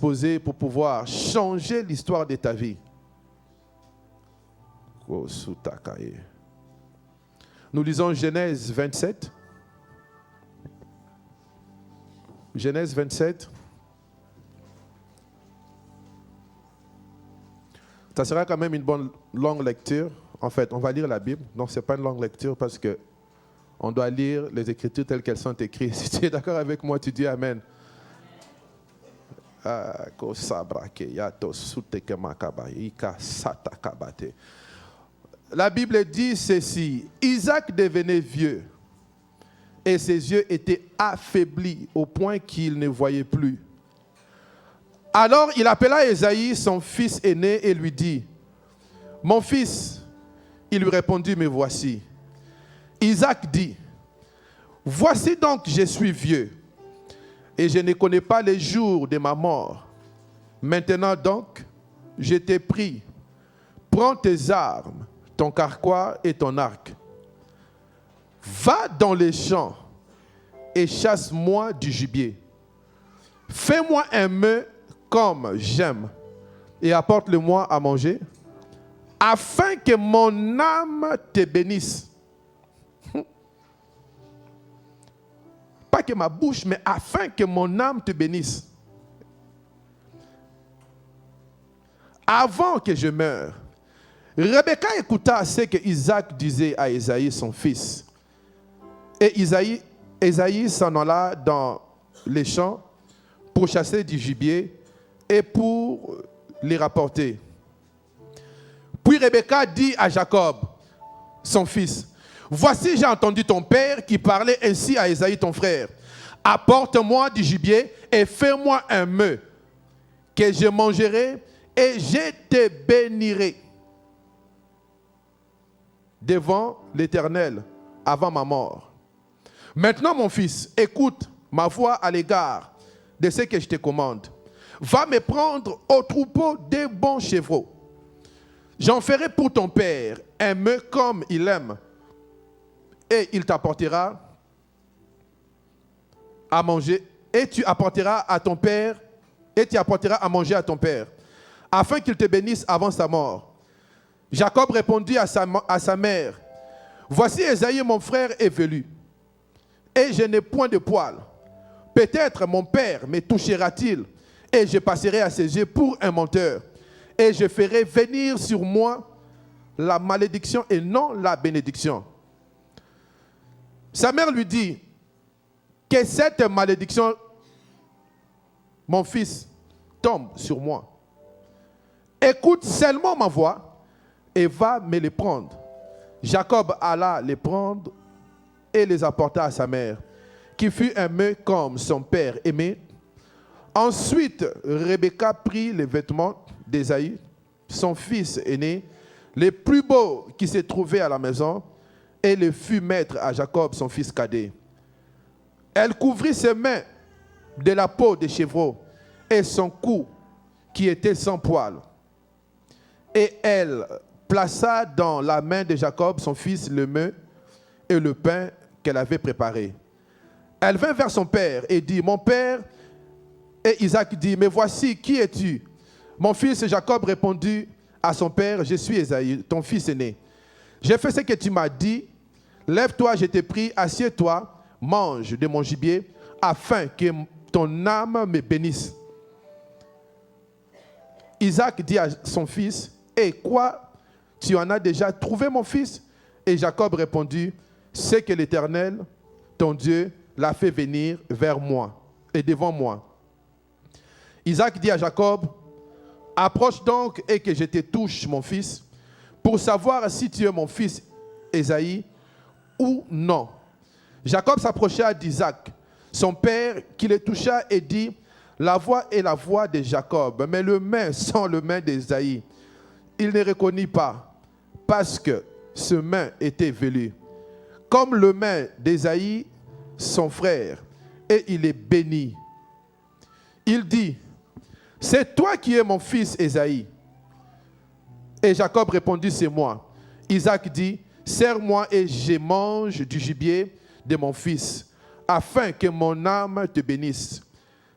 exposé pour pouvoir changer l'histoire de ta vie. Nous lisons Genèse 27. Genèse 27. Ça sera quand même une bonne longue lecture. En fait, on va lire la Bible. Non, ce n'est pas une longue lecture parce qu'on doit lire les Écritures telles qu'elles sont écrites. Si tu es d'accord avec moi, tu dis Amen. La Bible dit ceci. Isaac devenait vieux et ses yeux étaient affaiblis au point qu'il ne voyait plus. Alors il appela Ésaïe, son fils aîné, et lui dit, « Mon fils ». Il lui répondit, « Me voici ». Isaac dit, « Voici donc je suis vieux, et je ne connais pas les jours de ma mort. Maintenant donc, je t'ai pris. Prends tes armes, ton carquois et ton arc. Va dans les champs et chasse-moi du gibier. Fais-moi un mets comme j'aime et apporte-le-moi à manger, afin que mon âme te bénisse. Pas que ma bouche, mais afin que mon âme te bénisse. Avant que je meure. Rebecca écouta ce que Isaac disait à Ésaïe, son fils. Et Ésaïe s'en alla dans les champs pour chasser du gibier et pour les rapporter. Puis Rebecca dit à Jacob, son fils, « Voici, j'ai entendu ton père qui parlait ainsi à Ésaïe, ton frère. Apporte-moi du gibier et fais-moi un mets que je mangerai et je te bénirai devant l'Éternel avant ma mort. Maintenant, mon fils, écoute ma voix à l'égard de ce que je te commande. Va me prendre au troupeau des bons chevreaux. J'en ferai pour ton père un mets comme il aime, et il t'apportera à manger, et tu apporteras à ton père, et tu apporteras à manger à ton père, afin qu'il te bénisse avant sa mort. » Jacob répondit à sa mère, « Voici Ésaïe, mon frère, est velu, et je n'ai point de poil. Peut-être mon père me touchera-t-il, et je passerai à ses yeux pour un menteur, et je ferai venir sur moi la malédiction et non la bénédiction. » Sa mère lui dit, « Que cette malédiction, mon fils, tombe sur moi. Écoute seulement ma voix et va me les prendre. » Jacob alla les prendre et les apporta à sa mère, qui fut un mets comme son père aimé. Ensuite, Rebecca prit les vêtements d'Ésaïe, son fils aîné, les plus beaux qui se trouvaient à la maison, et les fut mettre à Jacob, son fils cadet. Elle couvrit ses mains de la peau des chevreaux et son cou qui était sans poil. Et elle plaça dans la main de Jacob, son fils, le mets et le pain qu'elle avait préparé. Elle vint vers son père et dit, « Mon père », et Isaac dit, « Mais voici, qui es-tu » Mon fils Jacob répondit à son père, « Je suis Ésaïe, ton fils aîné. J'ai fait ce que tu m'as dit. Lève-toi, je t'ai pris, assieds-toi, mange de mon gibier, afin que ton âme me bénisse. » Isaac dit à son fils, « Et quoi, tu en as déjà trouvé, mon fils ?» Et Jacob répondit, « C'est que l'Éternel, ton Dieu, l'a fait venir vers moi et devant moi. » Isaac dit à Jacob, « Approche donc et que je te touche, mon fils, pour savoir si tu es mon fils Ésaïe ou non. » Jacob s'approcha d'Isaac, son père, qui le toucha et dit, « La voix est la voix de Jacob, mais le main sent le main d'Ésaïe. » Il ne reconnut pas, parce que ce main était velu, comme le main d'Ésaïe, son frère, et il est béni. Il dit, « C'est toi qui es mon fils Ésaïe. » Et Jacob répondit, « C'est moi. » Isaac dit, « Serre-moi et je mange du gibier de mon fils, afin que mon âme te bénisse. »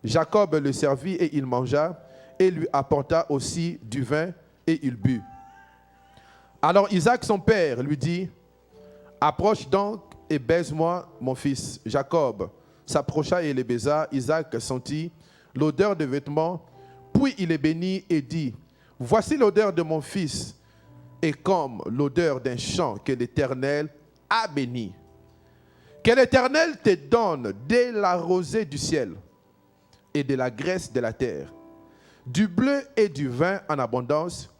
Jacob le servit et il mangea, et lui apporta aussi du vin et il but. Alors Isaac, son père, lui dit, approche donc et baise-moi, mon fils. Jacob s'approcha et le baisa. Isaac sentit l'odeur de vêtements, puis il les bénit et dit, voici l'odeur de mon fils, et comme l'odeur d'un champ que l'Éternel a béni. Que l'Éternel te donne de la rosée du ciel et de la graisse de la terre, du bleu et du vin en abondance,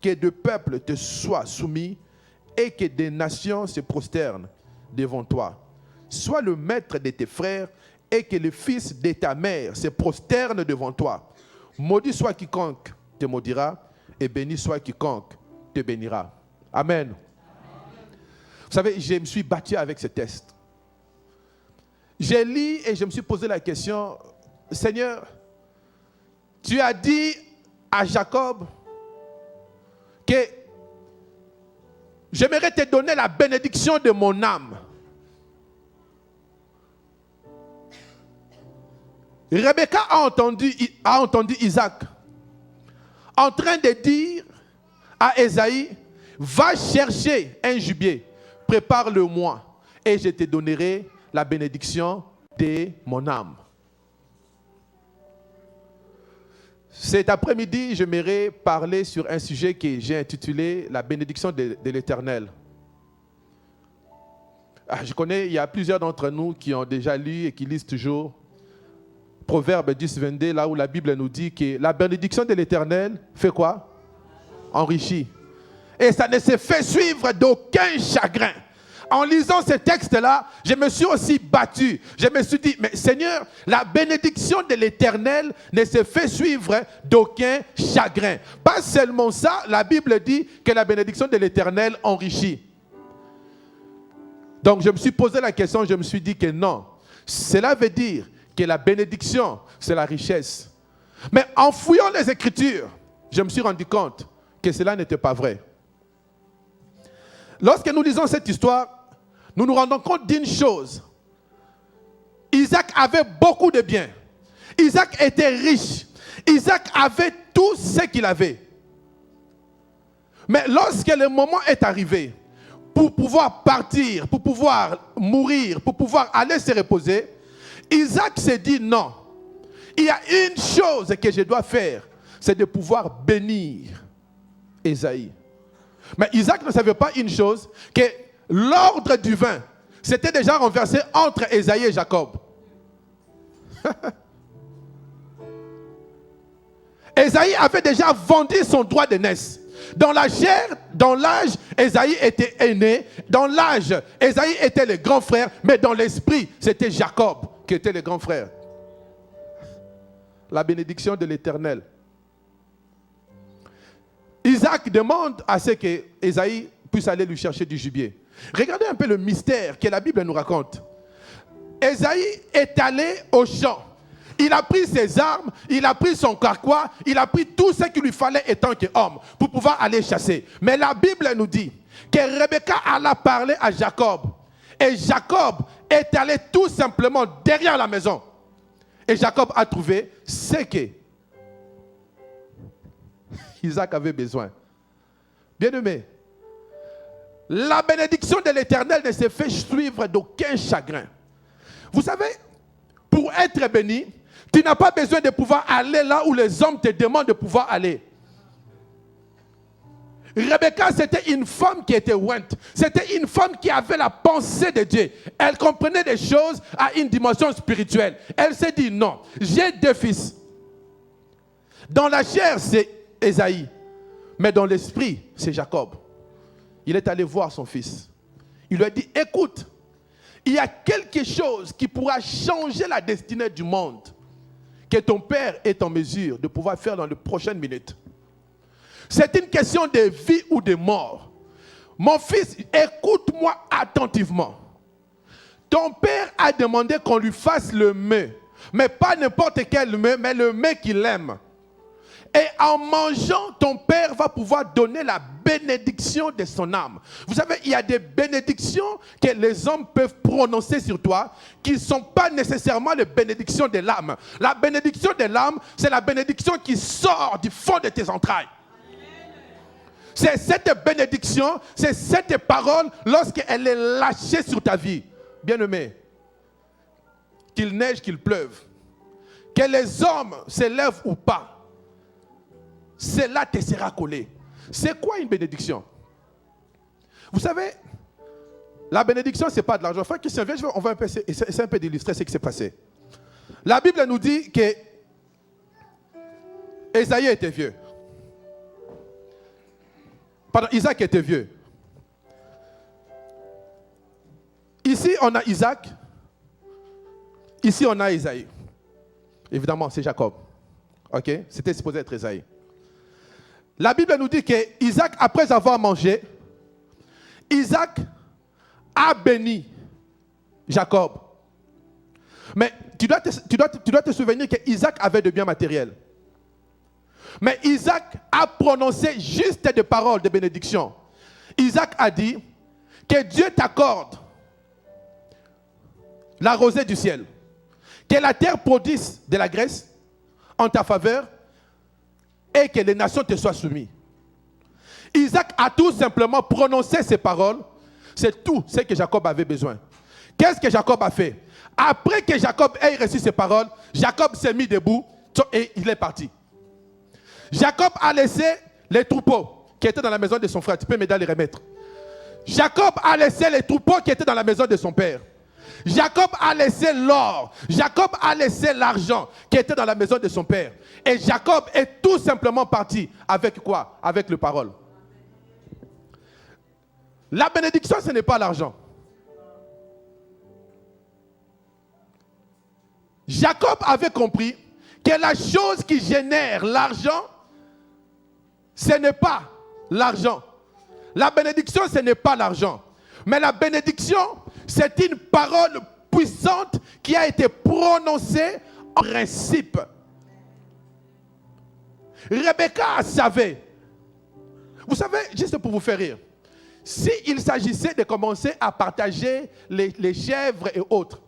que de peuples te soient soumis et que des nations se prosternent devant toi. Sois le maître de tes frères et que le fils de ta mère se prosterne devant toi. Maudit soit quiconque te maudira et béni soit quiconque te bénira. Amen. Vous savez, je me suis battu avec ce test. J'ai lu et je me suis posé la question, Seigneur, tu as dit à Jacob que j'aimerais te donner la bénédiction de mon âme. Rebecca a entendu Isaac en train de dire à Ésaïe, va chercher un gibier, prépare-le-moi et je te donnerai la bénédiction de mon âme. Cet après-midi, j'aimerais parler sur un sujet que j'ai intitulé la bénédiction de l'Éternel. Je connais, il y a plusieurs d'entre nous qui ont déjà lu et qui lisent toujours Proverbe 10, 22, là où la Bible nous dit que la bénédiction de l'Éternel fait quoi? Enrichit. Et ça ne se fait suivre d'aucun chagrin. En lisant ce texte-là, je me suis aussi battu. Je me suis dit, mais Seigneur, la bénédiction de l'Éternel ne se fait suivre d'aucun chagrin. Pas seulement ça, la Bible dit que la bénédiction de l'Éternel enrichit. Donc je me suis posé la question, je me suis dit que non. Cela veut dire que la bénédiction, c'est la richesse. Mais en fouillant les Écritures, je me suis rendu compte que cela n'était pas vrai. Lorsque nous lisons cette histoire, nous nous rendons compte d'une chose. Isaac avait beaucoup de biens. Isaac était riche. Isaac avait tout ce qu'il avait. Mais lorsque le moment est arrivé, pour pouvoir partir, pour pouvoir mourir, pour pouvoir aller se reposer, Isaac s'est dit non. Il y a une chose que je dois faire, c'est de pouvoir bénir Ésaïe. Mais Isaac ne savait pas une chose, que l'ordre du vin s'était déjà renversé entre Ésaïe et Jacob. Ésaïe avait déjà vendu son droit d'aînesse. Dans la chair, dans l'âge, Ésaïe était aîné. Dans l'âge, Ésaïe était le grand frère. Mais dans l'esprit, c'était Jacob qui était le grand frère. La bénédiction de l'Éternel. Isaac demande à ce que Ésaïe puisse aller lui chercher du gibier. Regardez un peu le mystère que la Bible nous raconte. Ésaïe est allé au champ. Il a pris ses armes, il a pris son carquois, il a pris tout ce qu'il lui fallait étant qu'homme pour pouvoir aller chasser. Mais la Bible nous dit que Rebecca alla parler à Jacob. Et Jacob est allé tout simplement derrière la maison. Et Jacob a trouvé ce que Isaac avait besoin. Bien-aimé, la bénédiction de l'Éternel ne se fait suivre d'aucun chagrin. Vous savez, pour être béni, tu n'as pas besoin de pouvoir aller là où les hommes te demandent de pouvoir aller. Rebecca, c'était une femme qui était ointe. C'était une femme qui avait la pensée de Dieu. Elle comprenait des choses à une dimension spirituelle. Elle s'est dit non, j'ai deux fils. Dans la chair, c'est Ésaïe. Mais dans l'esprit, c'est Jacob. Il est allé voir son fils. Il lui a dit, écoute, il y a quelque chose qui pourra changer la destinée du monde que ton père est en mesure de pouvoir faire dans les prochaines minutes. C'est une question de vie ou de mort. Mon fils, écoute-moi attentivement. Ton père a demandé qu'on lui fasse le mets, mais pas n'importe quel mets, mais le mets qu'il aime. Et en mangeant, ton père va pouvoir donner la bénédiction de son âme. Vous savez, il y a des bénédictions que les hommes peuvent prononcer sur toi qui ne sont pas nécessairement les bénédictions de l'âme. La bénédiction de l'âme, c'est la bénédiction qui sort du fond de tes entrailles. C'est cette bénédiction, c'est cette parole lorsqu'elle est lâchée sur ta vie. Bien-aimé, qu'il neige, qu'il pleuve, que les hommes se lèvent ou pas, cela te sera collé. C'est quoi une bénédiction? Vous savez, la bénédiction, ce n'est pas de l'argent. Frère Christian, viens, on va essayer un peu d'illustrer ce qui s'est passé. La Bible nous dit que Ésaïe était vieux. Pardon, Isaac était vieux. Ici, on a Isaac. Ici, on a Ésaïe. Évidemment, c'est Jacob. Ok? C'était supposé être Ésaïe. La Bible nous dit que Isaac, après avoir mangé, Isaac a béni Jacob. Mais tu dois te souvenir que Isaac avait de biens matériels. Mais Isaac a prononcé juste des paroles de bénédiction. Isaac a dit que Dieu t'accorde la rosée du ciel, que la terre produise de la graisse en ta faveur et que les nations te soient soumises. Isaac a tout simplement prononcé ces paroles. C'est tout ce que Jacob avait besoin. Qu'est-ce que Jacob a fait? Après que Jacob ait reçu ces paroles, Jacob s'est mis debout et il est parti. Jacob a laissé les troupeaux qui étaient dans la maison de son frère. Tu peux m'aider à les remettre. Jacob a laissé les troupeaux qui étaient dans la maison de son père. Jacob a laissé l'or. Jacob a laissé l'argent qui était dans la maison de son père. Et Jacob est tout simplement parti avec quoi? Avec les paroles. La bénédiction, ce n'est pas l'argent. Jacob avait compris que la chose qui génère l'argent, ce n'est pas l'argent. La bénédiction, ce n'est pas l'argent. Mais la bénédiction, c'est une parole puissante qui a été prononcée en principe. Rebecca savait. Vous savez, juste pour vous faire rire, s'il s'agissait de commencer à partager les chèvres et autres,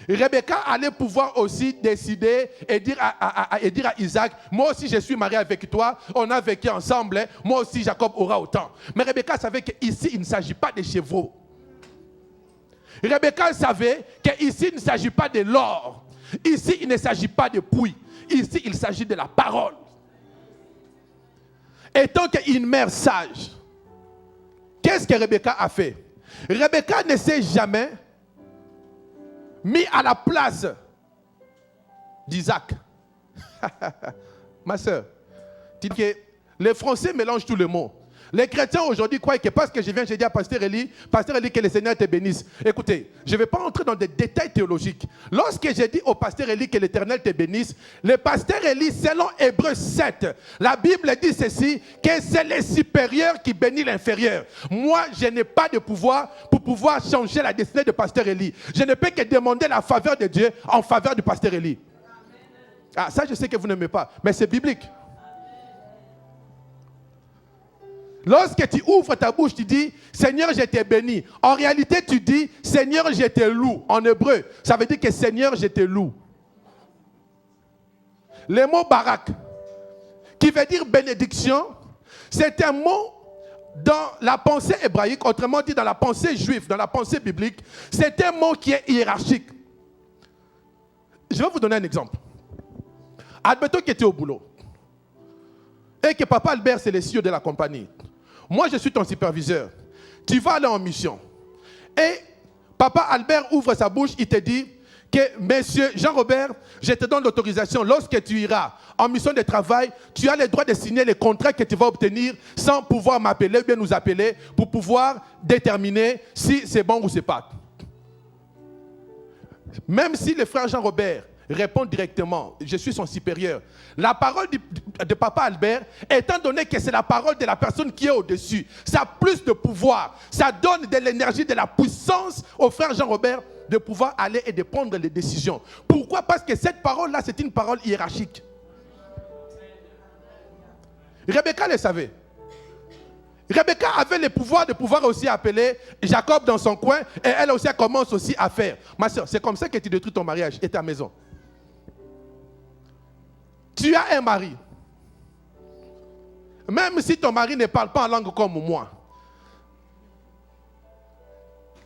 Rebecca allait pouvoir aussi décider et dire à Isaac, moi aussi je suis marié avec toi, on a vécu ensemble, moi aussi Jacob aura autant. Mais Rebecca savait qu'ici il ne s'agit pas de chevaux. Rebecca savait qu'ici il ne s'agit pas de l'or. Ici il ne s'agit pas de puits. Ici il s'agit de la parole. Étant qu'une mère sage, qu'est-ce que Rebecca a fait? Rebecca ne s'est jamais mis à la place d'Isaac. Ma soeur, tu dis que les Français mélangent tous les mots. Les chrétiens aujourd'hui croient que parce que je viens, je dis à Pasteur Eli, que le Seigneur te bénisse. Écoutez, je ne vais pas entrer dans des détails théologiques. Lorsque j'ai dit au Pasteur Eli que l'Éternel te bénisse, le Pasteur Eli, selon Hébreux 7, la Bible dit ceci, que c'est le supérieur qui bénit l'inférieur. Moi, je n'ai pas de pouvoir pour pouvoir changer la destinée de Pasteur Eli. Je ne peux que demander la faveur de Dieu en faveur du Pasteur Eli. Ah, ça, je sais que vous n'aimez pas, mais c'est biblique. Lorsque tu ouvres ta bouche, tu dis « Seigneur, je t'ai béni ». En réalité, tu dis « Seigneur, je te loue ». En hébreu, ça veut dire que « Seigneur, je te loue ». Le mot « barak », qui veut dire « bénédiction », c'est un mot dans la pensée hébraïque, autrement dit dans la pensée juive, dans la pensée biblique, c'est un mot qui est hiérarchique. Je vais vous donner un exemple. Admettons que tu es au boulot et que Papa Albert, c'est le CEO de la compagnie. Moi, je suis ton superviseur. Tu vas aller en mission. Et Papa Albert ouvre sa bouche, il te dit que, Monsieur Jean-Robert, je te donne l'autorisation. Lorsque tu iras en mission de travail, tu as le droit de signer les contrats que tu vas obtenir sans pouvoir m'appeler ou bien nous appeler pour pouvoir déterminer si c'est bon ou c'est pas. Même si le frère Jean-Robert répond directement, je suis son supérieur. La parole de Papa Albert, étant donné que c'est la parole de la personne qui est au-dessus, ça a plus de pouvoir. Ça donne de l'énergie, de la puissance au frère Jean-Robert de pouvoir aller et de prendre les décisions. Pourquoi? Parce que cette parole-là, c'est une parole hiérarchique. Rebecca le savait. Rebecca avait le pouvoir de pouvoir aussi appeler Jacob dans son coin et elle aussi elle commence aussi à faire. Ma soeur, c'est comme ça que tu détruis ton mariage et ta maison. Tu as un mari. Même si ton mari ne parle pas en langue comme moi.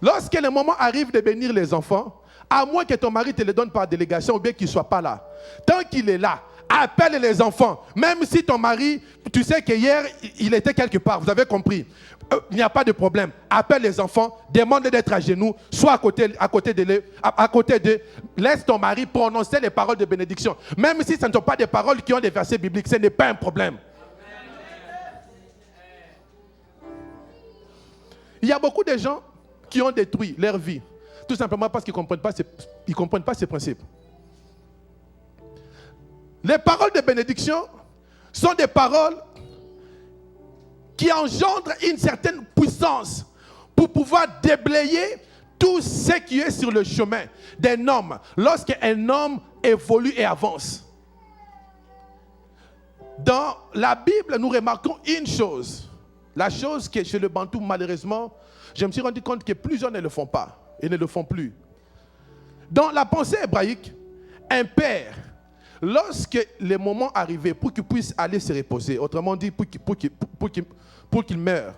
Lorsque le moment arrive de bénir les enfants, à moins que ton mari te le donne par délégation ou bien qu'il ne soit pas là. Tant qu'il est là, appelle les enfants. Même si ton mari, tu sais que hier, il était quelque part, vous avez compris. Il n'y a pas de problème. Appelle les enfants, demande d'être à genoux, soit à côté d'eux. Laisse ton mari prononcer les paroles de bénédiction. Même si ce ne sont pas des paroles qui ont des versets bibliques, ce n'est pas un problème. Il y a beaucoup de gens qui ont détruit leur vie, tout simplement parce qu'ils ne comprennent pas ces principes. Les paroles de bénédiction sont des paroles qui engendrent une certaine puissance pour pouvoir déblayer tout ce qui est sur le chemin d'un homme, lorsqu'un homme évolue et avance. Dans la Bible, nous remarquons une chose. La chose que chez le Bantou, malheureusement, je me suis rendu compte que plusieurs ne le font pas et ne le font plus. Dans la pensée hébraïque, un père, lorsque le moment arrivait pour qu'il puisse aller se reposer, autrement dit pour qu'il meure,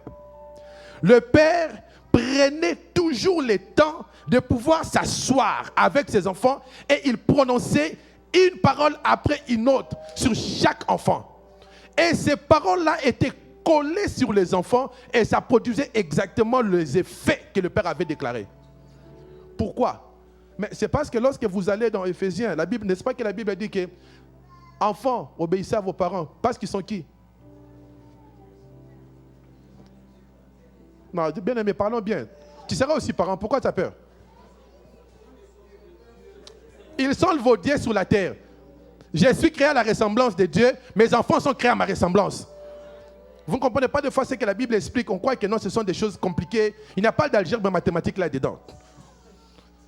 le père prenait toujours le temps de pouvoir s'asseoir avec ses enfants et il prononçait une parole après une autre sur chaque enfant. Et ces paroles-là étaient collées sur les enfants et ça produisait exactement les effets que le père avait déclarés. Pourquoi? Mais c'est parce que lorsque vous allez dans Éphésiens, la Bible, n'est-ce pas que la Bible dit que enfants, obéissez à vos parents, parce qu'ils sont qui? Non, bien aimé, parlons bien. Tu seras aussi parent, pourquoi tu as peur? Ils sont vos dieux sur la terre. Je suis créé à la ressemblance de Dieu, mes enfants sont créés à ma ressemblance. Vous ne comprenez pas de fois ce que la Bible explique, on croit que non, ce sont des choses compliquées. Il n'y a pas d'algèbre mathématique là-dedans.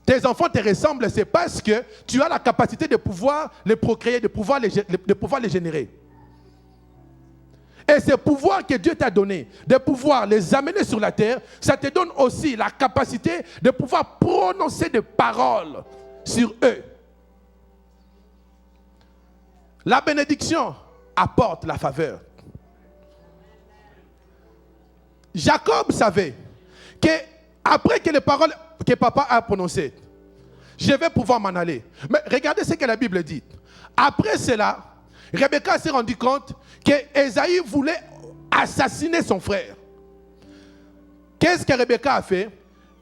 Tes enfants te ressemblent, c'est parce que tu as la capacité de pouvoir les procréer, de pouvoir les générer. Et ce pouvoir que Dieu t'a donné, de pouvoir les amener sur la terre, ça te donne aussi la capacité de pouvoir prononcer des paroles sur eux. La bénédiction apporte la faveur. Jacob savait que après que les paroles que papa a prononcées, je vais pouvoir m'en aller. Mais regardez ce que la Bible dit. Après cela, Rebecca s'est rendu compte que Ésaü voulait assassiner son frère. Qu'est-ce que Rebecca a fait?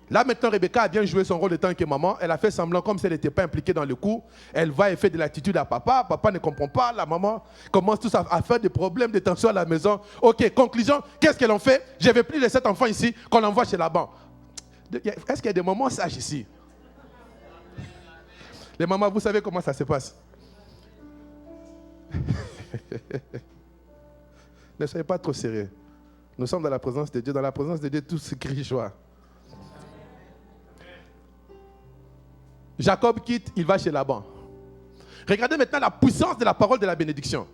Là maintenant, Rebecca a bien joué son rôle de tant que maman. Elle a fait semblant comme si elle n'était pas impliquée dans le coup. Elle va et fait de l'attitude à papa. Papa ne comprend pas. La maman commence tous à faire des problèmes de tension à la maison. Ok, conclusion, qu'est-ce qu'elle en fait? Je ne vais plus laisser cet enfant ici, qu'on l'envoie chez la banque. Est-ce qu'il y a des moments sages ici? Les mamans, vous savez comment ça se passe. Ne soyez pas trop sérieux. Nous sommes dans la présence de Dieu. Dans la présence de Dieu, tout se crie joie. Jacob quitte, il va chez Laban. Regardez maintenant la puissance de la parole de la bénédiction.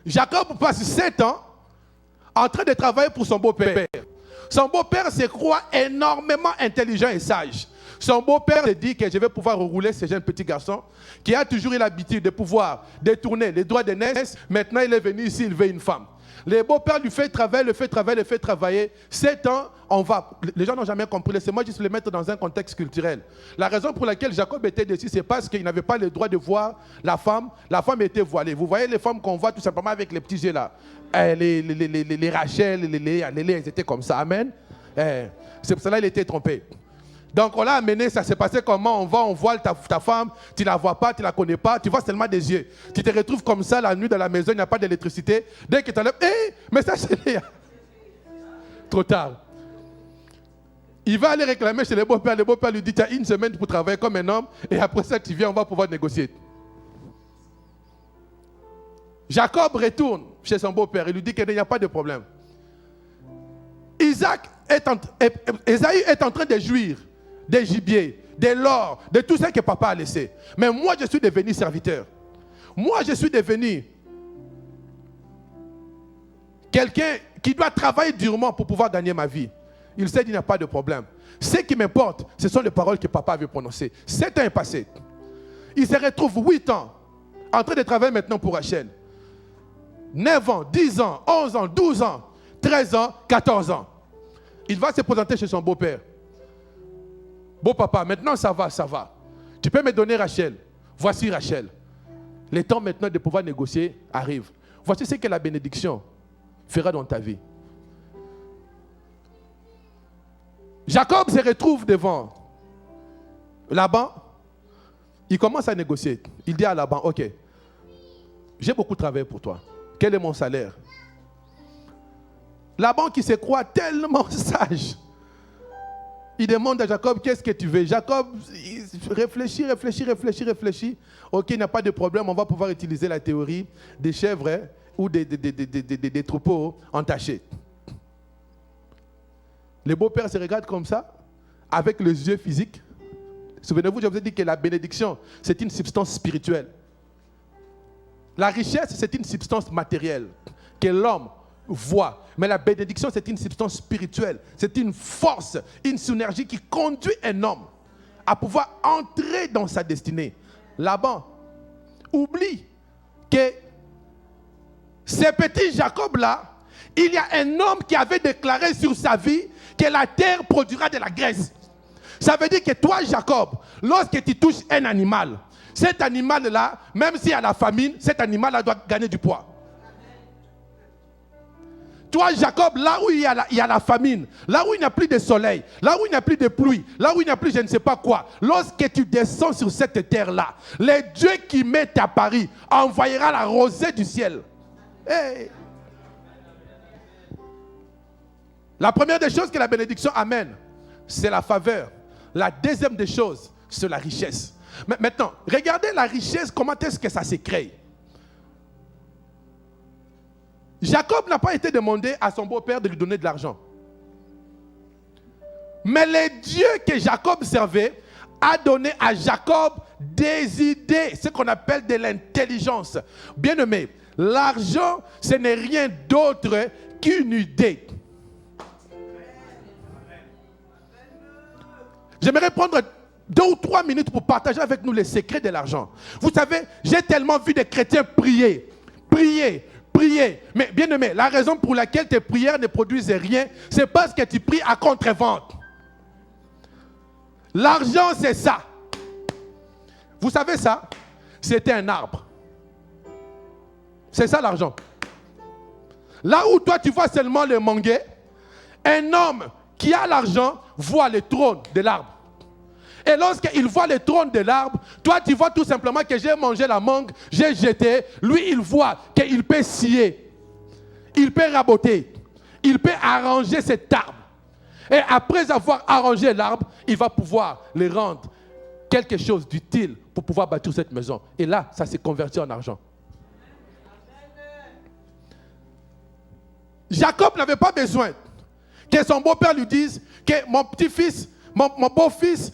Jacob passe 7 ans en train de travailler pour son beau-père. Son beau-père se croit énormément intelligent et sage. Son beau-père se dit que je vais pouvoir rouler ce jeune petit garçon qui a toujours eu l'habitude de pouvoir détourner les droits d'aînesse. Maintenant, il est venu ici, il veut une femme. Le beau-père lui fait travailler. 7 ans, on va. Les gens n'ont jamais compris. Laissez-moi juste le mettre dans un contexte culturel. La raison pour laquelle Jacob était dessus, c'est parce qu'il n'avait pas le droit de voir la femme. La femme était voilée. Vous voyez les femmes qu'on voit tout simplement avec les petits yeux là. Les Rachel, les Léa, elles étaient comme ça. Amen. C'est pour cela qu'il était trompé. Donc on l'a amené, ça s'est passé comment? On voile ta femme, tu ne la vois pas, tu ne la connais pas, tu vois seulement des yeux. Tu te retrouves comme ça la nuit dans la maison, il n'y a pas d'électricité. Dès que tu enlèves, mais ça c'est Léa. Trop tard. Il va aller réclamer chez le beau-père. Le beau-père lui dit, tu as 1 semaine pour travailler comme un homme, et après ça tu viens, on va pouvoir négocier. Jacob retourne chez son beau-père, il lui dit qu'il n'y a pas de problème. Ésaü est en train de jouir des gibiers, de l'or, de tout ce que papa a laissé. Mais moi, je suis devenu serviteur. Moi, je suis devenu quelqu'un qui doit travailler durement pour pouvoir gagner ma vie. Il sait qu'il n'y a pas de problème. Ce qui m'importe, ce sont les paroles que papa avait prononcées. 7 ans est passé. Il se retrouve 8 ans en train de travailler maintenant pour Rachel. 9 ans, 10 ans, 11 ans, 12 ans, 13 ans, 14 ans. Il va se présenter chez son beau-père. Beau papa, maintenant ça va, ça va. Tu peux me donner Rachel. Voici Rachel. Le temps maintenant de pouvoir négocier arrive. Voici ce que la bénédiction fera dans ta vie. Jacob se retrouve devant Laban. Il commence à négocier. Il dit à Laban, ok, j'ai beaucoup travaillé pour toi. Quel est mon salaire? Laban qui se croit tellement sage. Il demande à Jacob, qu'est-ce que tu veux? Jacob réfléchit. Ok, il n'y a pas de problème, on va pouvoir utiliser la théorie des chèvres ou des troupeaux entachés. Les beaux-pères se regardent comme ça, avec les yeux physiques. Souvenez-vous, je vous ai dit que la bénédiction, c'est une substance spirituelle. La richesse, c'est une substance matérielle que l'homme voit. Mais la bénédiction, c'est une substance spirituelle. C'est une force, une synergie qui conduit un homme à pouvoir entrer dans sa destinée. Laban oublie que ce petit Jacob-là, il y a un homme qui avait déclaré sur sa vie que la terre produira de la graisse. Ça veut dire que toi, Jacob, lorsque tu touches un animal, cet animal-là, même s'il y a la famine, cet animal-là doit gagner du poids. Toi, Jacob, là où il y a la famine, là où il n'y a plus de soleil, là où il n'y a plus de pluie, là où il n'y a plus je ne sais pas quoi, lorsque tu descends sur cette terre-là, le Dieu qui met à Paris envoyera la rosée du ciel. Hey. La première des choses que la bénédiction amène, c'est la faveur. La deuxième des choses, c'est la richesse. Mais maintenant, regardez la richesse, comment est-ce que ça s'est créé. Jacob n'a pas été demandé à son beau-père de lui donner de l'argent. Mais le Dieu que Jacob servait a donné à Jacob des idées, ce qu'on appelle de l'intelligence. Bien-aimé, l'argent, ce n'est rien d'autre qu'une idée. J'aimerais prendre 2 ou 3 minutes pour partager avec nous les secrets de l'argent. Vous savez, j'ai tellement vu des chrétiens prier. Mais bien aimé, la raison pour laquelle tes prières ne produisent rien, c'est parce que tu pries à contre-vente. L'argent, c'est ça. Vous savez ça? C'était un arbre. C'est ça l'argent. Là où toi tu vois seulement le manguier, un homme qui a l'argent voit le trône de l'arbre. Et lorsqu'il voit le trône de l'arbre, toi tu vois tout simplement que j'ai mangé la mangue, j'ai jeté. Lui il voit qu'il peut scier, il peut raboter, il peut arranger cet arbre. Et après avoir arrangé l'arbre, il va pouvoir le rendre quelque chose d'utile pour pouvoir bâtir cette maison. Et là, ça s'est converti en argent. Jacob n'avait pas besoin que son beau-père lui dise que mon petit-fils, mon beau-fils,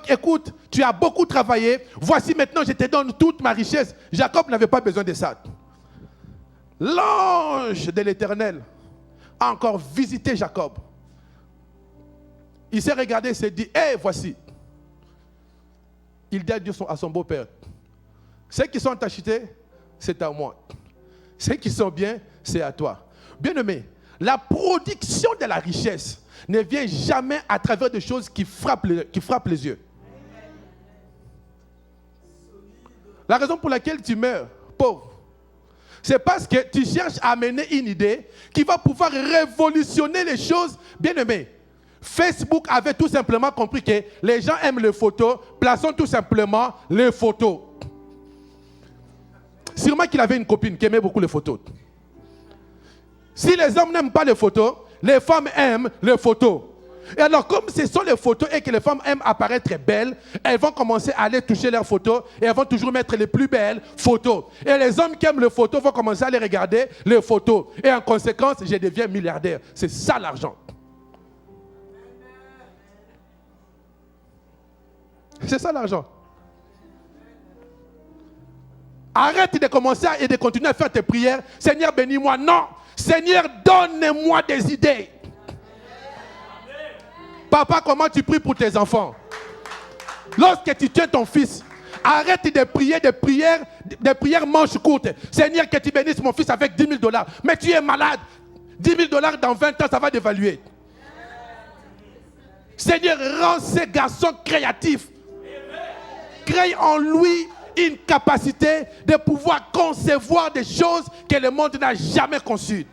écoute, tu as beaucoup travaillé, voici maintenant je te donne toute ma richesse. Jacob n'avait pas besoin de ça. L'ange de l'Éternel a encore visité Jacob. Il s'est regardé et s'est dit, hé, voici. Il dit à son beau-père, ceux qui sont achetés, c'est à moi. Ceux qui sont bien, c'est à toi. Bien-aimé, la production de la richesse ne vient jamais à travers des choses qui frappent les yeux. La raison pour laquelle tu meurs pauvre, c'est parce que tu cherches à amener une idée qui va pouvoir révolutionner les choses. Bien-aimé, Facebook avait tout simplement compris que les gens aiment les photos, plaçons tout simplement les photos. Sûrement qu'il avait une copine qui aimait beaucoup les photos. Si les hommes n'aiment pas les photos, les femmes aiment les photos. Et alors, comme ce sont les photos et que les femmes aiment apparaître belles, elles vont commencer à aller toucher leurs photos et elles vont toujours mettre les plus belles photos. Et les hommes qui aiment les photos vont commencer à aller regarder les photos. Et en conséquence, je deviens milliardaire. C'est ça l'argent. C'est ça l'argent. Arrête de commencer et de continuer à faire tes prières. Seigneur, bénis-moi. Non. Seigneur, donne-moi des idées. Papa, comment tu pries pour tes enfants? Lorsque tu tiens ton fils, arrête de prier des prières manches courtes. Seigneur, que tu bénisses mon fils avec 10 000 $. Mais tu es malade. 10 000 $ dans 20 ans, ça va dévaluer. Seigneur, rends ces garçons créatifs. Crée en lui une capacité de pouvoir concevoir des choses que le monde n'a jamais conçues.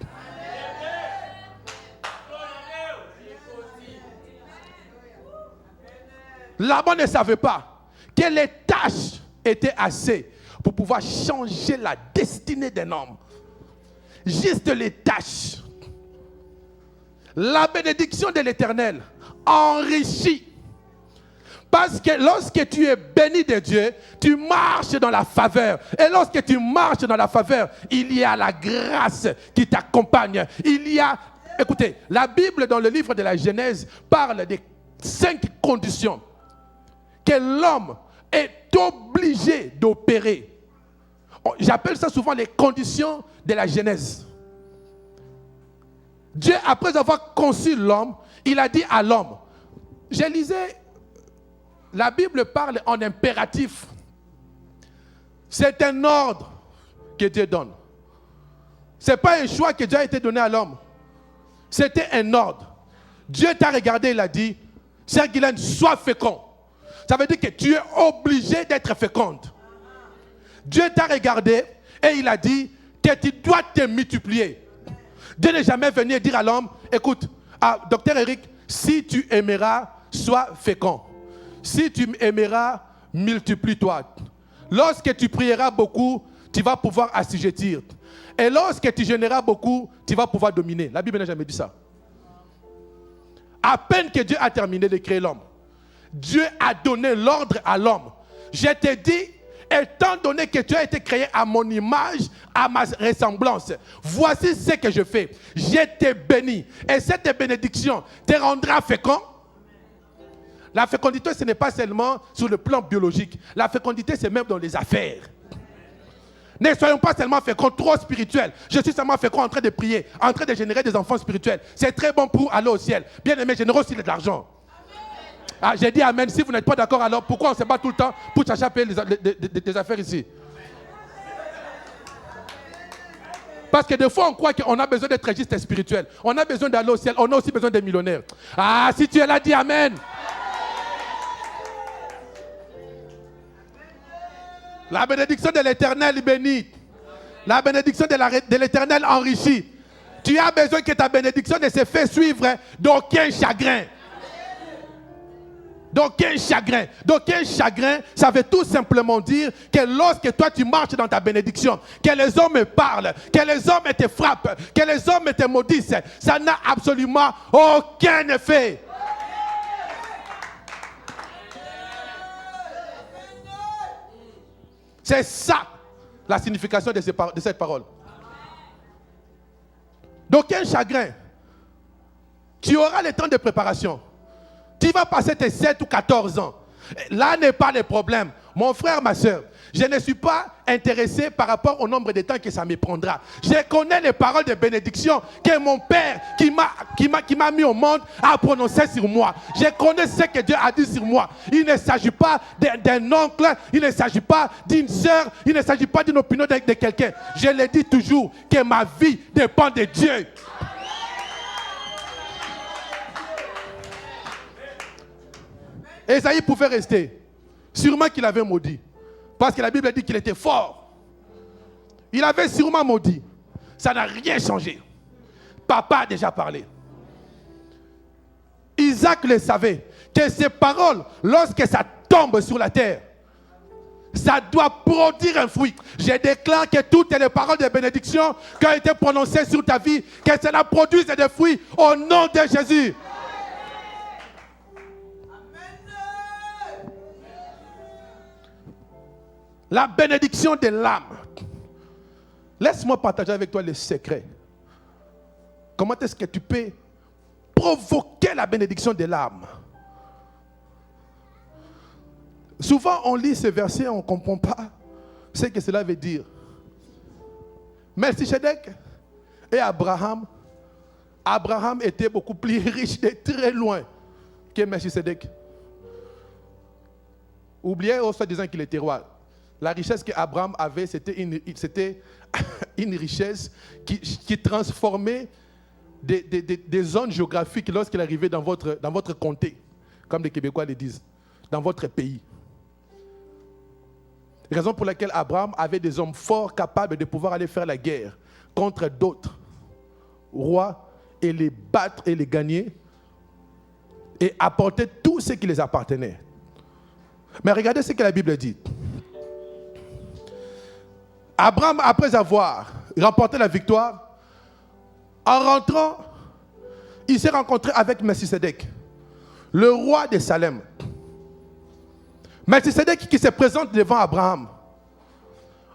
Laban ne savait pas que les tâches étaient assez pour pouvoir changer la destinée d'un homme. Juste les tâches. La bénédiction de l'Éternel enrichit. Parce que lorsque tu es béni de Dieu, tu marches dans la faveur. Et lorsque tu marches dans la faveur, il y a la grâce qui t'accompagne. Écoutez, la Bible dans le livre de la Genèse parle des 5 conditions que l'homme est obligé d'opérer. J'appelle ça souvent les conditions de la Genèse. Dieu, après avoir conçu l'homme, il a dit à l'homme, je lisais, la Bible parle en impératif. C'est un ordre que Dieu donne. Ce n'est pas un choix que Dieu a été donné à l'homme. C'était un ordre. Dieu t'a regardé, il a dit, Sœur Guylaine, sois fécond. Ça veut dire que tu es obligé d'être féconde. Dieu t'a regardé et il a dit que tu dois te multiplier. Dieu n'est jamais venu dire à l'homme, écoute, docteur Eric, si tu aimeras, sois fécond. Si tu aimeras, multiplie-toi. Lorsque tu prieras beaucoup, tu vas pouvoir assujettir. Et lorsque tu gêneras beaucoup, tu vas pouvoir dominer. La Bible n'a jamais dit ça. À peine que Dieu a terminé de créer l'homme, Dieu a donné l'ordre à l'homme. Je te dis, étant donné que tu as été créé à mon image, à ma ressemblance, voici ce que je fais. Je te bénis. Et cette bénédiction te rendra fécond. La fécondité, ce n'est pas seulement sur le plan biologique. La fécondité, c'est même dans les affaires. Ne soyons pas seulement féconds, trop spirituels. Je suis seulement fécond en train de prier, en train de générer des enfants spirituels. C'est très bon pour aller au ciel. Bien aimé, générer aussi de l'argent. Ah, j'ai dit amen. Si vous n'êtes pas d'accord, alors pourquoi on se bat tout le temps pour chercher à payer des affaires ici? Parce que des fois, on croit qu'on a besoin d'être juste spirituel. On a besoin d'aller au ciel. On a aussi besoin des millionnaires. Ah, si tu es là, dis amen. La bénédiction de l'Éternel bénit. La bénédiction de l'Éternel enrichit. Tu as besoin que ta bénédiction ne se fait suivre d'aucun chagrin. D'aucun chagrin. D'aucun chagrin, ça veut tout simplement dire que lorsque toi tu marches dans ta bénédiction, que les hommes parlent, que les hommes te frappent, que les hommes te maudissent, ça n'a absolument aucun effet. C'est ça la signification de cette parole. D'aucun chagrin. Tu auras le temps de préparation. Tu vas passer tes 7 ou 14 ans. Là n'est pas le problème. Mon frère, ma soeur, je ne suis pas intéressé par rapport au nombre de temps que ça me prendra. Je connais les paroles de bénédiction que mon père, qui m'a mis au monde, a prononcé sur moi. Je connais ce que Dieu a dit sur moi. Il ne s'agit pas d'un oncle, il ne s'agit pas d'une soeur, il ne s'agit pas d'une opinion de quelqu'un. Je le dis toujours que ma vie dépend de Dieu. Esaïe pouvait rester. Sûrement qu'il avait maudit. Parce que la Bible dit qu'il était fort. Il avait sûrement maudit. Ça n'a rien changé. Papa a déjà parlé. Isaac le savait. Que ces paroles, lorsque ça tombe sur la terre, ça doit produire un fruit. Je déclare que toutes les paroles de bénédiction qui ont été prononcées sur ta vie, que cela produise des fruits au nom de Jésus. La bénédiction de l'âme. Laisse-moi partager avec toi le secret. Comment est-ce que tu peux provoquer la bénédiction de l'âme? Souvent, on lit ce verset, on ne comprend pas ce que cela veut dire. Melchisedec Et Abraham était beaucoup plus riche de très loin que Melchisedec. Oubliez aussi disant qu'il était roi. La richesse qu'Abraham avait, c'était une richesse qui transformait des zones géographiques lorsqu'il arrivait dans votre comté, comme les Québécois le disent, dans votre pays. Raison pour laquelle Abraham avait des hommes forts capables de pouvoir aller faire la guerre contre d'autres rois et les battre et les gagner et apporter tout ce qui les appartenait. Mais regardez ce que la Bible dit. Abraham, après avoir remporté la victoire, en rentrant, il s'est rencontré avec Melchisedec, le roi de Salem. Melchisedec qui se présente devant Abraham.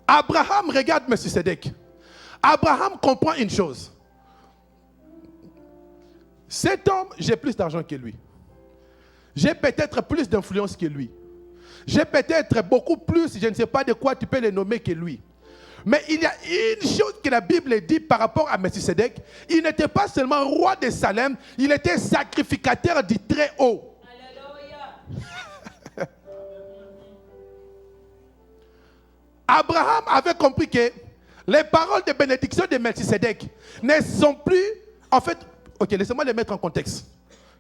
Abraham regarde Melchisedec. Abraham comprend une chose. Cet homme, j'ai plus d'argent que lui. J'ai peut-être plus d'influence que lui. J'ai peut-être beaucoup plus, je ne sais pas de quoi tu peux le nommer que lui. Mais il y a une chose que la Bible dit par rapport à Melchisedec. Il n'était pas seulement roi de Salem, il était sacrificateur du Très-Haut. Alléluia. Abraham avait compris que les paroles de bénédiction de Melchisedec ne sont plus, en fait, ok, laissez-moi les mettre en contexte,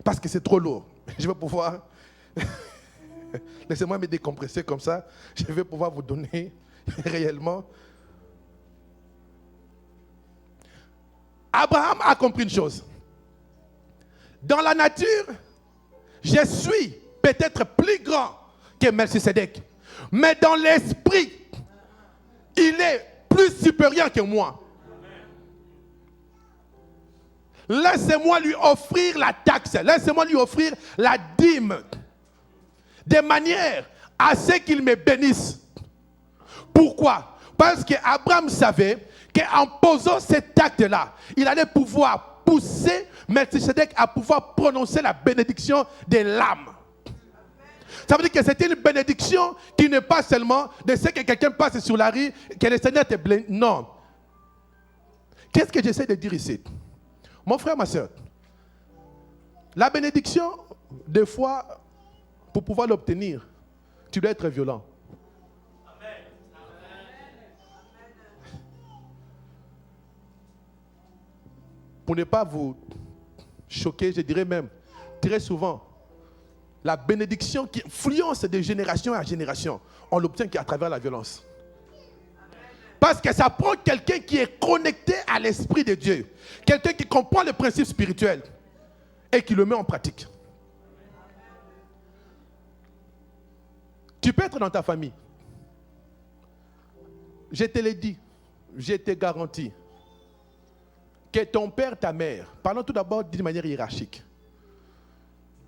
parce que c'est trop lourd. Je vais pouvoir, laissez-moi me décompresser comme ça, je vais pouvoir vous donner réellement. Abraham a compris une chose. Dans la nature, je suis peut-être plus grand que Melchisedec, mais dans l'esprit, il est plus supérieur que moi. Laissez-moi lui offrir la taxe, laissez-moi lui offrir la dîme, de manière à ce qu'il me bénisse. Pourquoi? Parce qu'Abraham savait qu'en posant cet acte-là, il allait pouvoir pousser Melchisedec à pouvoir prononcer la bénédiction de l'âme. Ça veut dire que c'était une bénédiction qui n'est pas seulement de ce que quelqu'un passe sur la rue, que le Seigneur te bénisse. Non. Qu'est-ce que j'essaie de dire ici? Mon frère, ma soeur, la bénédiction, des fois, pour pouvoir l'obtenir, tu dois être violent. Amen. Pour ne pas vous choquer, je dirais même, très souvent, la bénédiction qui influence de génération en génération, on l'obtient qu'à travers la violence. Parce que ça prend quelqu'un qui est connecté à l'Esprit de Dieu. Quelqu'un qui comprend le principe spirituel et qui le met en pratique. Tu peux être dans ta famille. Je te l'ai dit, je te garantis que ton père, ta mère, parlons tout d'abord d'une manière hiérarchique.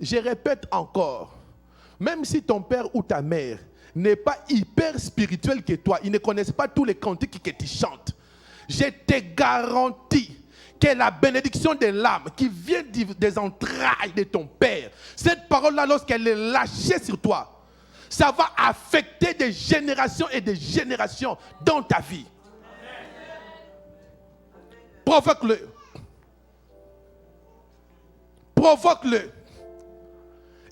Je répète encore, même si ton père ou ta mère n'est pas hyper spirituel que toi, ils ne connaissent pas tous les cantiques que tu chantes, je te garantis que la bénédiction de l'âme qui vient des entrailles de ton père, cette parole-là, lorsqu'elle est lâchée sur toi, ça va affecter des générations et des générations dans ta vie. Provoque-le. Provoque-le.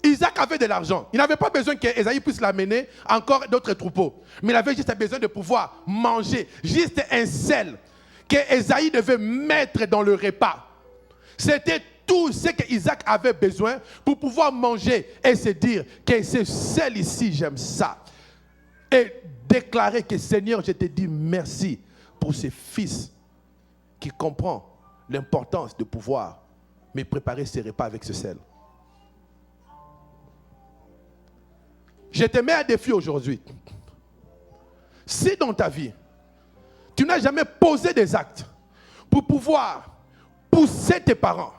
Isaac avait de l'argent. Il n'avait pas besoin qu'Ésaïe puisse l'amener encore d'autres troupeaux. Mais il avait juste besoin de pouvoir manger. Juste un sel qu'Ésaïe devait mettre dans le repas. C'était tout ce qu'Isaac avait besoin pour pouvoir manger et se dire que ce sel ici, j'aime ça. Et déclarer que Seigneur, je te dis merci pour ce fils qui comprend l'importance de pouvoir me préparer ces repas avec ce sel. Je te mets à défi aujourd'hui. Si dans ta vie, tu n'as jamais posé des actes pour pouvoir pousser tes parents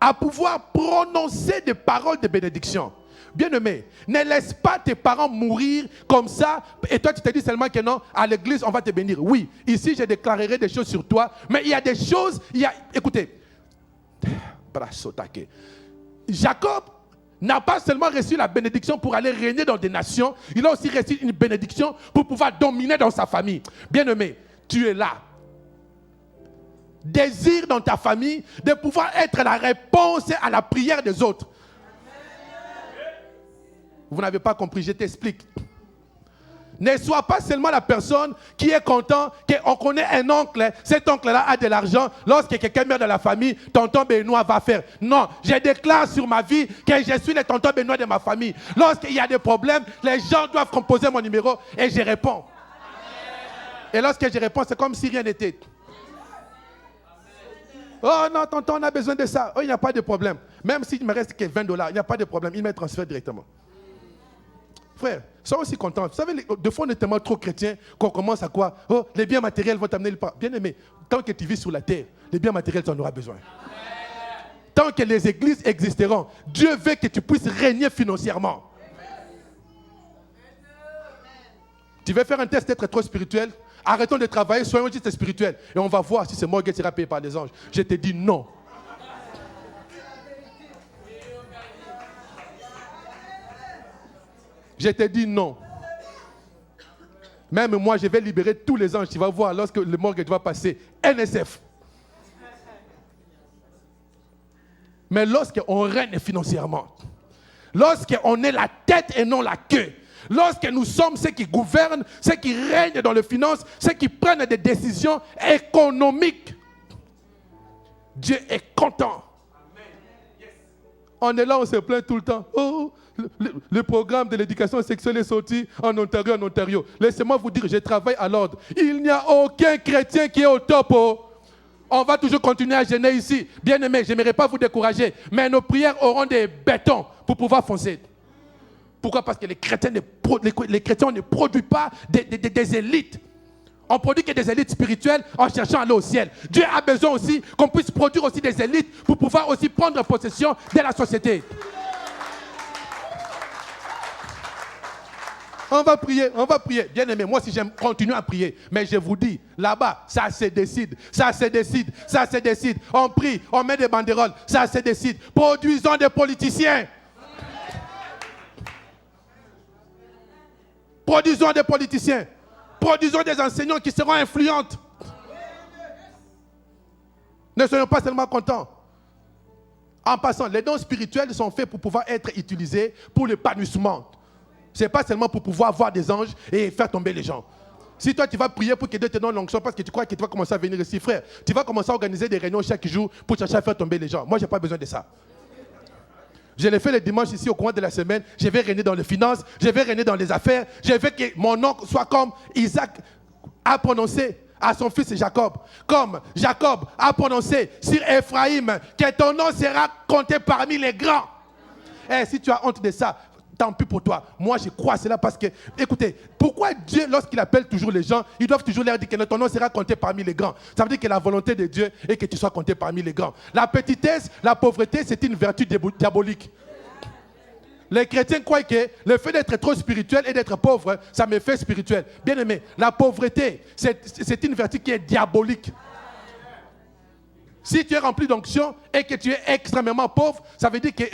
à pouvoir prononcer des paroles de bénédiction, bien-aimé, ne laisse pas tes parents mourir comme ça et toi tu te dis seulement que non, à l'église on va te bénir. Oui, ici je déclarerai des choses sur toi, mais il y a des choses, écoutez, Jacob n'a pas seulement reçu la bénédiction pour aller régner dans des nations, il a aussi reçu une bénédiction pour pouvoir dominer dans sa famille. Bien-aimé, tu es là. désires dans ta famille de pouvoir être la réponse à la prière des autres. Vous n'avez pas compris, je t'explique. Ne sois pas seulement la personne qui est content qu'on connaît un oncle. Cet oncle-là a de l'argent. Lorsque quelqu'un meurt dans la famille, tonton Benoît va faire. Non, je déclare sur ma vie que je suis le tonton Benoît de ma famille. Lorsqu'il y a des problèmes, les gens doivent composer mon numéro et je réponds. Et lorsque je réponds, c'est comme si rien n'était. Oh non, tonton, on a besoin de ça. Oh, il n'y a pas de problème. Même s'il me reste que $20, il n'y a pas de problème. Il me transfère directement. Frère, sois aussi content. Vous savez, des fois, on est tellement trop chrétien qu'on commence à quoi? Oh, les biens matériels vont t'amener le pas. Bien aimé, tant que tu vis sur la terre, les biens matériels, tu en auras besoin. Tant que les églises existeront, Dieu veut que tu puisses régner financièrement. Tu veux faire un test d'être trop spirituel? Arrêtons de travailler, soyons juste spirituels. Et on va voir si ce morgue sera payé par les anges. Je te dis non. Je te dis non. Même moi, je vais libérer tous les anges. Tu vas voir lorsque le morgue va passer. NSF. Mais lorsqu'on règne financièrement, lorsqu'on est la tête et non la queue, lorsque nous sommes ceux qui gouvernent, ceux qui règnent dans les finances, ceux qui prennent des décisions économiques, Dieu est content. On est là, on se plaint tout le temps. Oh, le programme de l'éducation sexuelle est sorti en Ontario. Laissez-moi vous dire, je travaille à l'ordre. Il n'y a aucun chrétien qui est au top. Oh. On va toujours continuer à jeûner ici. Bien aimé, je n'aimerais pas vous décourager, mais nos prières auront des bétons pour pouvoir foncer. Pourquoi? Parce que les chrétiens ne produisent pas des élites. On produit que des élites spirituelles en cherchant à aller au ciel. Dieu a besoin aussi qu'on puisse produire aussi des élites pour pouvoir aussi prendre possession de la société. On va prier. Bien aimé, moi si j'aime continuer à prier, mais je vous dis, là-bas, ça se décide. On prie, on met des banderoles, ça se décide. Produisons des politiciens. Produisons des politiciens. Produisons des enseignants qui seront influents. Ne soyons pas seulement contents. En passant, les dons spirituels sont faits pour pouvoir être utilisés pour l'épanouissement. Ce n'est pas seulement pour pouvoir voir des anges et faire tomber les gens. Si toi tu vas prier pour que Dieu te donne l'onction parce que tu crois que tu vas commencer à venir ici, frère, tu vas commencer à organiser des réunions chaque jour pour chercher à faire tomber les gens. Moi, je n'ai pas besoin de ça. Je l'ai fait le dimanche ici au courant de la semaine. Je vais régner dans les finances, je vais régner dans les affaires. Je veux que mon oncle soit comme Isaac a prononcé à son fils Jacob. Comme Jacob a prononcé sur Ephraïm que ton nom sera compté parmi les grands. Et si tu as honte de ça, tant pis pour toi. Moi, je crois cela parce que, écoutez, pourquoi Dieu, lorsqu'il appelle toujours les gens, ils doivent toujours leur dire que ton nom sera compté parmi les grands. Ça veut dire que la volonté de Dieu est que tu sois compté parmi les grands. La petitesse, la pauvreté, c'est une vertu diabolique. Les chrétiens croient que le fait d'être trop spirituel et d'être pauvre, ça me fait spirituel. Bien aimé, la pauvreté, c'est une vertu qui est diabolique. Si tu es rempli d'onction et que tu es extrêmement pauvre, ça veut dire que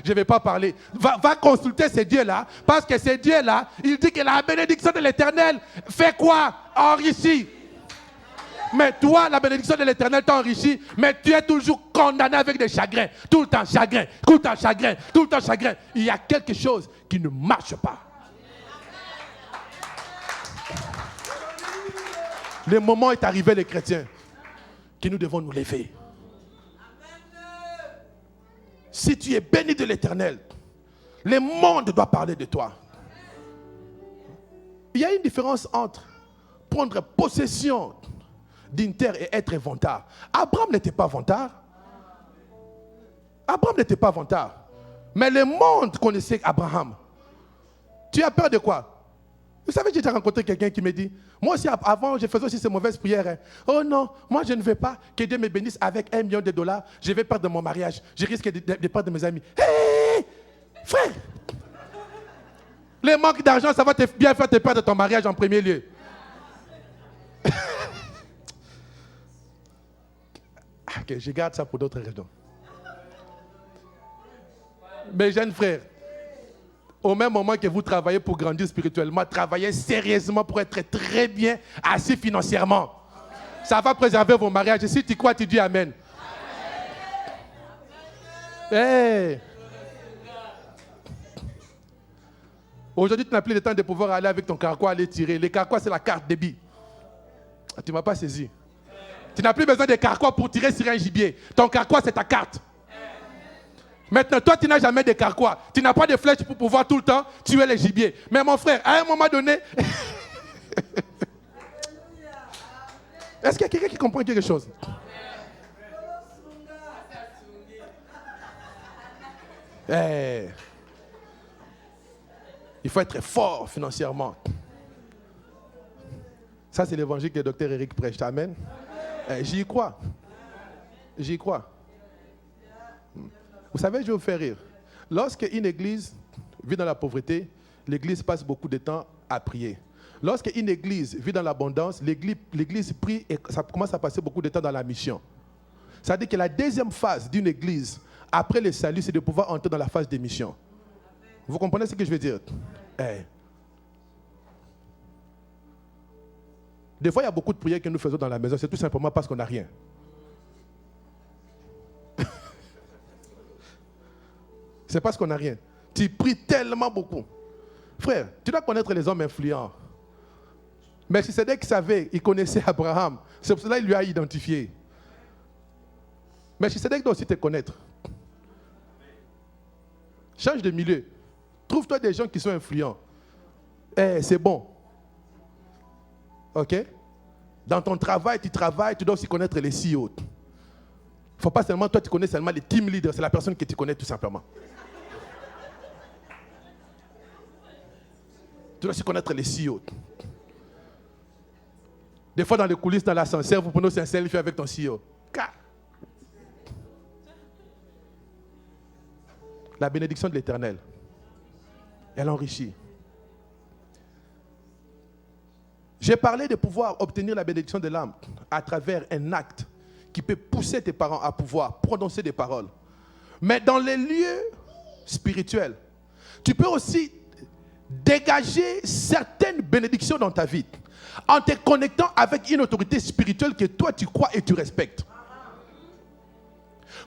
je ne vais pas parler. Va consulter ces dieux-là, parce que ces dieux-là, il dit que la bénédiction de l'Éternel fait quoi? Enrichit. Mais toi, la bénédiction de l'Éternel t'enrichit, mais tu es toujours condamné avec des chagrins. Tout le temps chagrin, tout le temps chagrin, tout le temps chagrin. Il y a quelque chose qui ne marche pas. Le moment est arrivé, les chrétiens, que nous devons nous lever. Si tu es béni de l'Éternel, le monde doit parler de toi. Il y a une différence entre prendre possession d'une terre et être vantard. Abraham n'était pas vantard. Abraham n'était pas vantard. Mais le monde connaissait Abraham. Tu as peur de quoi? Vous savez, j'ai déjà rencontré quelqu'un qui me dit, moi aussi avant, je faisais aussi ces mauvaises prières. Hein. Oh non, moi je ne veux pas que Dieu me bénisse avec $1 million. Je vais perdre mon mariage. Je risque de perdre mes amis. Hé, frère, le manque d'argent, ça va bien faire te perdre ton mariage en premier lieu. Ok, je garde ça pour d'autres raisons. Mes jeunes frères, au même moment que vous travaillez pour grandir spirituellement, travaillez sérieusement pour être très bien assis financièrement. Ça va préserver vos mariages. Et si tu crois, tu dis Amen. Hey. Aujourd'hui, tu n'as plus le temps de pouvoir aller avec ton carquois, aller tirer. Les carquois, c'est la carte débit. Tu ne m'as pas saisi. Tu n'as plus besoin de carquois pour tirer sur un gibier. Ton carquois, c'est ta carte. Maintenant, toi, tu n'as jamais de carquois. Tu n'as pas de flèche pour pouvoir tout le temps tuer les gibiers. Mais mon frère, à un moment donné... Est-ce qu'il y a quelqu'un qui comprend quelque chose? Hey. Il faut être fort financièrement. Ça, c'est l'évangile que le docteur Eric prêche. Amen. J'y crois. J'y crois. Vous savez, je vais vous faire rire. Lorsqu'une église vit dans la pauvreté, l'église passe beaucoup de temps à prier. Lorsqu'une église vit dans l'abondance, l'église prie et ça commence à passer beaucoup de temps dans la mission. Ça veut dire que la deuxième phase d'une église, après le salut, c'est de pouvoir entrer dans la phase de mission. Vous comprenez ce que je veux dire? Des fois, il y a beaucoup de prières que nous faisons dans la maison, c'est tout simplement parce qu'on n'a rien. C'est parce qu'on n'a rien. Tu pries tellement beaucoup. Frère, tu dois connaître les hommes influents. Mais si c'est dès qu'il savait, il connaissait Abraham. C'est pour cela qu'il lui a identifié. Mais si c'est dès qu'il doit aussi te connaître. Change de milieu. Trouve-toi des gens qui sont influents. C'est bon. Ok? Dans ton travail, tu dois aussi connaître les CEO. Il ne faut pas seulement, toi, tu connais seulement les team leaders. C'est la personne que tu connais tout simplement. Tu dois aussi connaître les CEO. Des fois, dans les coulisses, dans l'ascenseur, vous prenez aussi un selfie avec ton CEO. La bénédiction de l'Éternel, elle enrichit. J'ai parlé de pouvoir obtenir la bénédiction de l'âme à travers un acte qui peut pousser tes parents à pouvoir prononcer des paroles. Mais dans les lieux spirituels, tu peux aussi dégager certaines bénédictions dans ta vie en te connectant avec une autorité spirituelle que toi tu crois et tu respectes.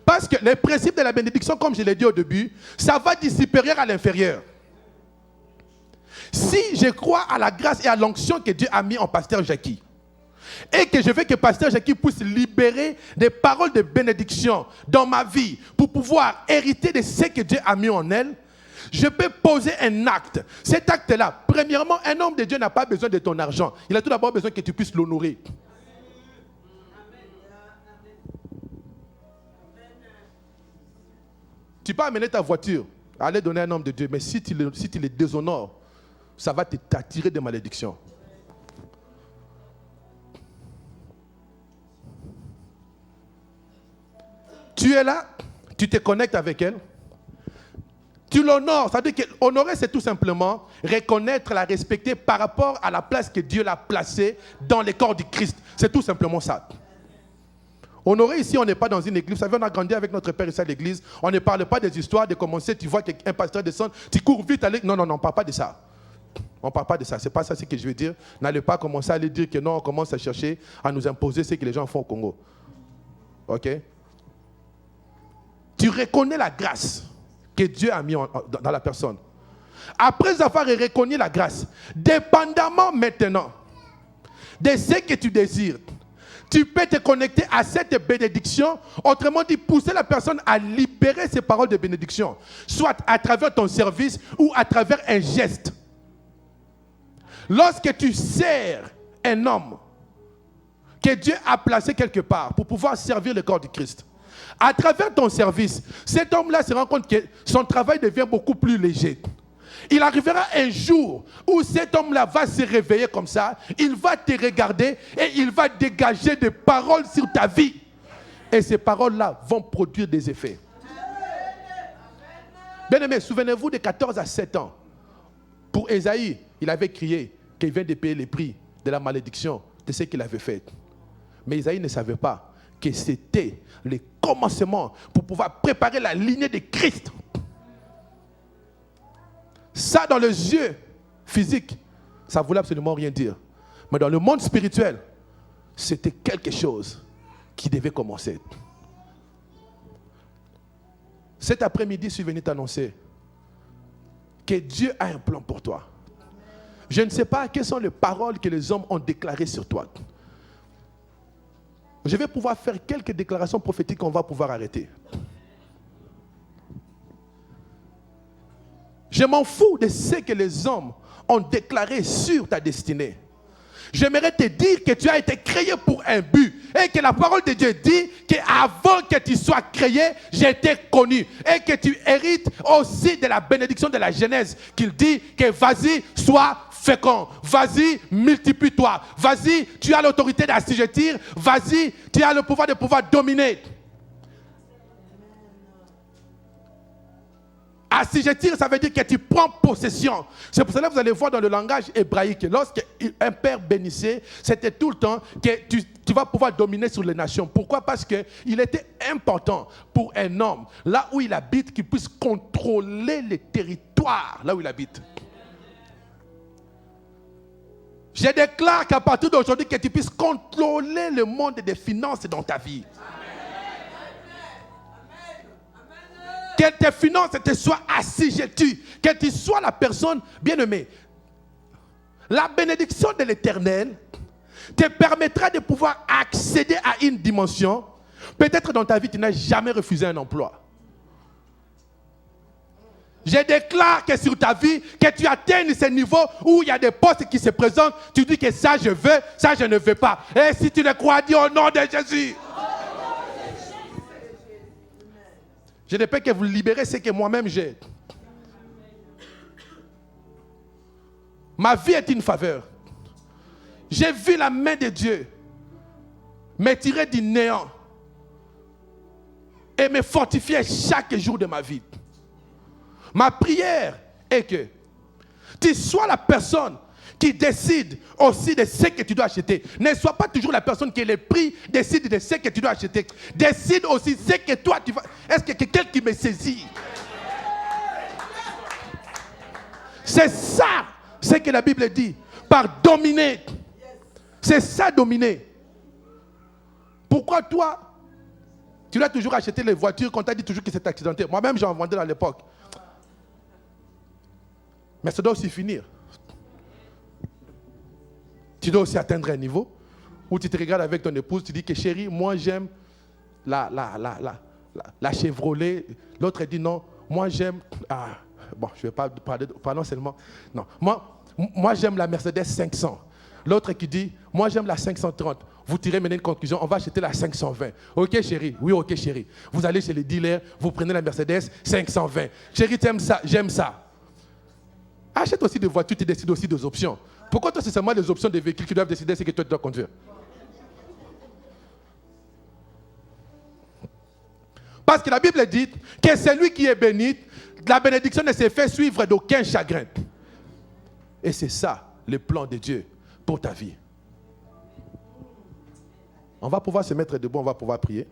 Parce que les principes de la bénédiction, comme je l'ai dit au début, ça va du supérieur à l'inférieur. Si je crois à la grâce et à l'onction que Dieu a mis en pasteur Jackie, et que je veux que pasteur Jackie puisse libérer des paroles de bénédiction dans ma vie pour pouvoir hériter de ce que Dieu a mis en elle, je peux poser un acte. Cet acte-là, premièrement, un homme de Dieu n'a pas besoin de ton argent. Il a tout d'abord besoin que tu puisses l'honorer. Tu peux amener ta voiture, aller donner à un homme de Dieu, mais si tu le déshonores, ça va t'attirer des malédictions. Tu es là, tu te connectes avec elle, tu l'honores. Ça veut dire qu'honorer, c'est tout simplement reconnaître, la respecter par rapport à la place que Dieu l'a placée dans le corps du Christ. C'est tout simplement ça. Honorer ici, on n'est pas dans une église. Vous savez, on a grandi avec notre père ici à l'église. On ne parle pas des histoires de commencer, tu vois qu'un pasteur descend, tu cours vite. Non, on ne parle pas de ça. On ne parle pas de ça. Ce n'est pas ça ce que je veux dire. N'allez pas commencer à aller dire que non, on commence à chercher à nous imposer ce que les gens font au Congo. Ok? Tu reconnais la grâce que Dieu a mis dans la personne. Après avoir reconnu la grâce, dépendamment maintenant de ce que tu désires, tu peux te connecter à cette bénédiction, autrement dit, pousser la personne à libérer ses paroles de bénédiction, soit à travers ton service ou à travers un geste. Lorsque tu sers un homme que Dieu a placé quelque part pour pouvoir servir le corps du Christ, à travers ton service, cet homme-là se rend compte que son travail devient beaucoup plus léger. Il arrivera un jour où cet homme-là va se réveiller comme ça, il va te regarder et il va dégager des paroles sur ta vie. Et ces paroles-là vont produire des effets. Bien-aimés, souvenez-vous de 14 à 7 ans. Pour Ésaïe, il avait crié qu'il vient de payer les prix de la malédiction de ce qu'il avait fait. Mais Ésaïe ne savait pas que c'était le commencement pour pouvoir préparer la lignée de Christ. Ça, dans les yeux physiques, ça ne voulait absolument rien dire. Mais dans le monde spirituel, c'était quelque chose qui devait commencer. Cet après-midi, je suis venu t'annoncer que Dieu a un plan pour toi. Je ne sais pas quelles sont les paroles que les hommes ont déclarées sur toi. Je vais pouvoir faire quelques déclarations prophétiques qu'on va pouvoir arrêter. Je m'en fous de ce que les hommes ont déclaré sur ta destinée. J'aimerais te dire que tu as été créé pour un but et que la parole de Dieu dit qu'avant que tu sois créé, j'étais connu et que tu hérites aussi de la bénédiction de la Genèse qu'il dit que vas-y, sois fécond, vas-y, multiplie-toi, vas-y, tu as l'autorité d'assujettir, vas-y, tu as le pouvoir de pouvoir dominer. Assujettir, ça veut dire que tu prends possession. C'est pour cela que vous allez voir dans le langage hébraïque, lorsqu'un père bénissait, c'était tout le temps que tu vas pouvoir dominer sur les nations. Pourquoi? Parce qu'il était important pour un homme, là où il habite, qu'il puisse contrôler les territoires, là où il habite. Je déclare qu'à partir d'aujourd'hui, que tu puisses contrôler le monde des finances dans ta vie. Que tes finances te soient assujetties. Que tu sois la personne bien-aimée. La bénédiction de l'Éternel te permettra de pouvoir accéder à une dimension. Peut-être dans ta vie, tu n'as jamais refusé un emploi. Je déclare que sur ta vie, que tu atteignes ce niveau où il y a des postes qui se présentent. Tu dis que ça je veux, ça je ne veux pas. Et si tu le crois, dis au nom de Jésus. Je ne peux que vous libérer ce que moi-même j'ai. Ma vie est une faveur. J'ai vu la main de Dieu me tirer du néant et me fortifier chaque jour de ma vie. Ma prière est que tu sois la personne qui décide aussi de ce que tu dois acheter. Ne sois pas toujours la personne qui est le prix, décide de ce que tu dois acheter. Décide aussi ce que toi tu vas... Est-ce que quelqu'un qui me saisit? C'est ça, ce que la Bible dit, par dominer. C'est ça, dominer. Pourquoi toi, tu dois toujours acheter les voitures quand tu as dit toujours que c'est accidenté? Moi-même, j'en vendais à l'époque. Mais ça doit aussi finir. Tu dois aussi atteindre un niveau où tu te regardes avec ton épouse, tu dis que chérie, moi j'aime la Chevrolet. L'autre dit non, moi j'aime... bon, je ne vais pas parler, pardon seulement. Non, moi j'aime la Mercedes 500. L'autre qui dit, moi j'aime la 530. Vous tirez maintenant une conclusion, on va acheter la 520. Ok chérie? Oui, ok chérie. Vous allez chez les dealers, vous prenez la Mercedes 520. Chérie, tu aimes ça? J'aime ça. Achète aussi des voitures, tu décides aussi des options. Pourquoi toi c'est seulement les options des véhicules qui doivent décider ce que toi tu dois conduire? Parce que la Bible dit que celui qui est béni, la bénédiction ne se fait suivre d'aucun chagrin. Et c'est ça le plan de Dieu pour ta vie. On va pouvoir se mettre debout, on va pouvoir prier.